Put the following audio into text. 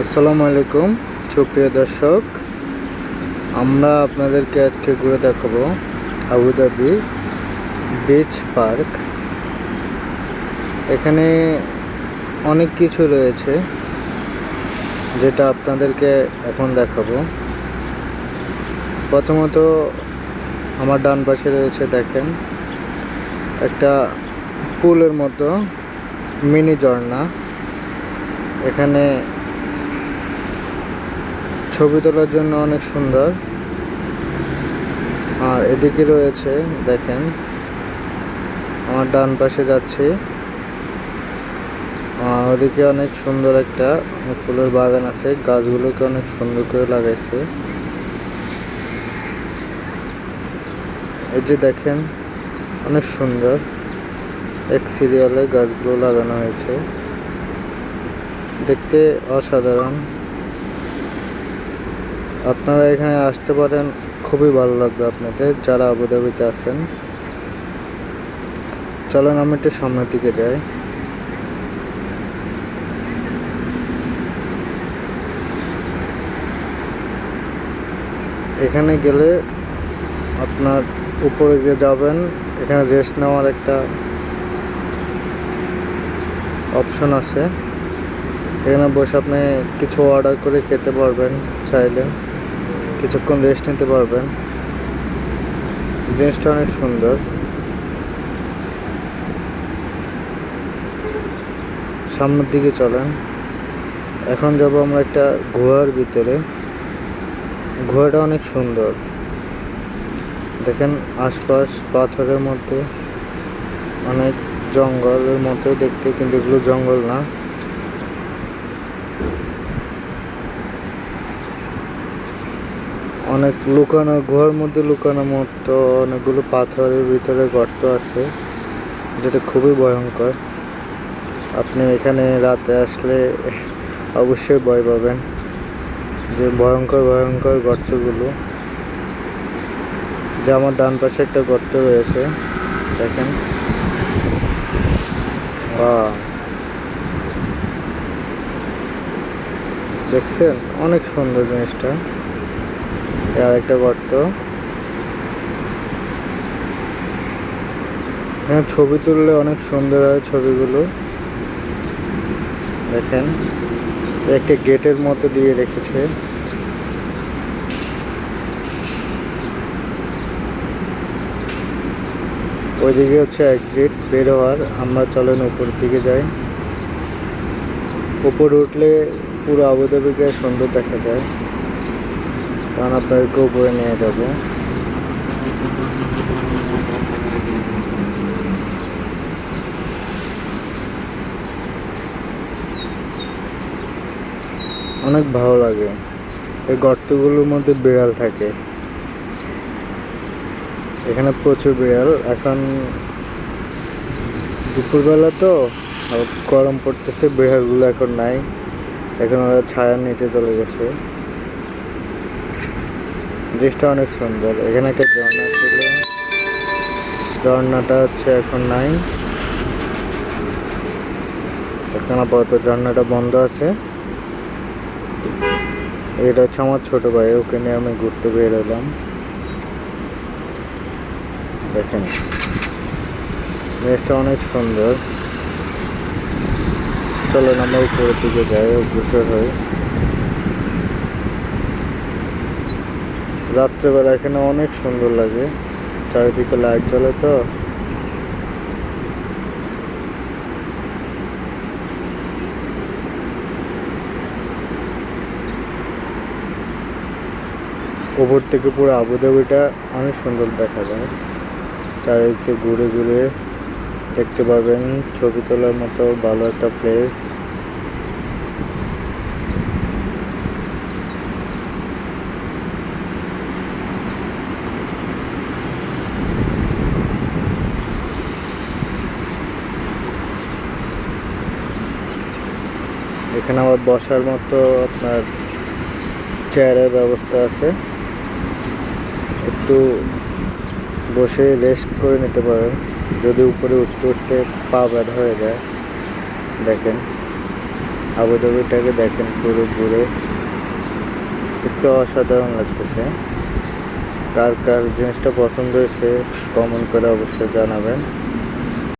আসসালামু আলাইকুম সুপ্রিয় দর্শক, আমরা আপনাদেরকে আজকে ঘুরে দেখাবো আবুধাবি বিচ পার্ক। এখানে অনেক কিছু রয়েছে যেটা আপনাদেরকে এখন দেখাবো। প্রথমত আমার ডান পাশে রয়েছে, দেখেন, একটা পুলের মতো মিনি ঝর্ণা। এখানে ছবি তোলার জন্য অনেক সুন্দর। আর এদিকে রয়েছে, দেখেন, আমার ডান পাশে যাচ্ছি, ওদিকে অনেক সুন্দর একটা ফুলের বাগান আছে, গাছগুলোকে অনেক সুন্দর করে লাগাইছে। এই যে দেখেন, অনেক সুন্দর এক সিরিয়ালে গাছগুলো লাগানো হয়েছে, দেখতে অসাধারণ। আপনারা এখানে আসতে পারেন, খুবই ভালো লাগবে আপনাদের যারা আবুধাবিতে আছেন। চলেন আমি একটু সামনের দিকে যাই। এখানে গেলে আপনার উপরে গিয়ে যাবেন, এখানে রেস্ট নেওয়ার একটা অপশন আছে। এখানে বসে আপনি কিছু অর্ডার করে খেতে পারবেন, চাইলে কিছুক্ষণ রেস্ট নিতে পারবেন। জিনিসটা অনেক সুন্দর। সামনের দিকে চলেন। এখন যাব আমরা একটা গুহার ভিতরে। গুহাটা অনেক সুন্দর, দেখেন আশপাশ পাথরের মধ্যে অনেক জঙ্গলের মতো দেখতে, কিন্তু এগুলো জঙ্গল না। অনেক লুকানো, গুহার মধ্যে লুকানোর মতো অনেকগুলো পাথরের ভিতরে গর্ত আছে, যেটা খুবই ভয়ঙ্কর। আপনি এখানে রাতে আসলে অবশ্যই ভয় পাবেন, যে ভয়ঙ্কর ভয়ঙ্কর গর্তগুলো। যে আমার ডান পাশে একটা গর্ত রয়েছে, দেখেন, দেখছেন, অনেক সুন্দর জিনিসটা। আর একটা গর্ত, এখানে ছবি তুললে অনেক সুন্দর হয় ছবিগুলো। দেখেন, একটা গেটের মতো দিয়ে রেখেছে। ওইদিকে হচ্ছে এক্সিট, বের হওয়ার। আমরা চলেন উপরের দিকে যাই। উপরে উঠলে পুরো আবুধাবিকে সুন্দর দেখা যায়, কারণ আপনাদেরকে উপরে নিয়ে যাব। অনেক ভালো লাগে। এই গর্তগুলোর মধ্যে বিড়াল থাকে, এখানে প্রচুর বিড়াল। এখন দুপুরবেলা তো গরম পড়তেছে, বিড়ালগুলো এখন নাই, এখন ওরা ছায়ার নিচে চলে গেছে। জিনিসটা অনেক সুন্দর। এখানে একটা ঝর্ণা ছিল, ঝর্ণাটা হচ্ছে এখন নাই, এখন আপাতত ঝর্ণাটা বন্ধ আছে। এটা হচ্ছে আমার ছোট ভাই, ওকে নিয়ে আমি ঘুরতে বের হলাম। দেখেন, জিনিসটা অনেক সুন্দর। চলেন আমরা উপরের দিকে যাই, অগ্রসর হই। রাত্রেবেলা এখানে অনেক সুন্দর লাগে, চারিদিকে লাইট জ্বলে তো। উপর থেকে পুরো আবুধাবিটা অনেক সুন্দর দেখা যায়। চারিদিকে ঘুরে ঘুরে দেখতে পাবেন, ছবি তোলার মতো ভালো একটা প্লেস। এখানে আবার বসার মতো আপনার চেয়ারের ব্যবস্থা আছে, একটু বসে রেস্ট করে নিতে পারেন যদি উপরে উঠতে উঠতে পা ব্যথা হয়ে যায়। দেখেন, আবুধাবিটাকে দেখেন পুরো ঘুরে, একটু অসাধারণ লাগতেছে। কার কার জিনিসটা পছন্দ হয়েছে কমেন্ট করে অবশ্যই জানাবেন।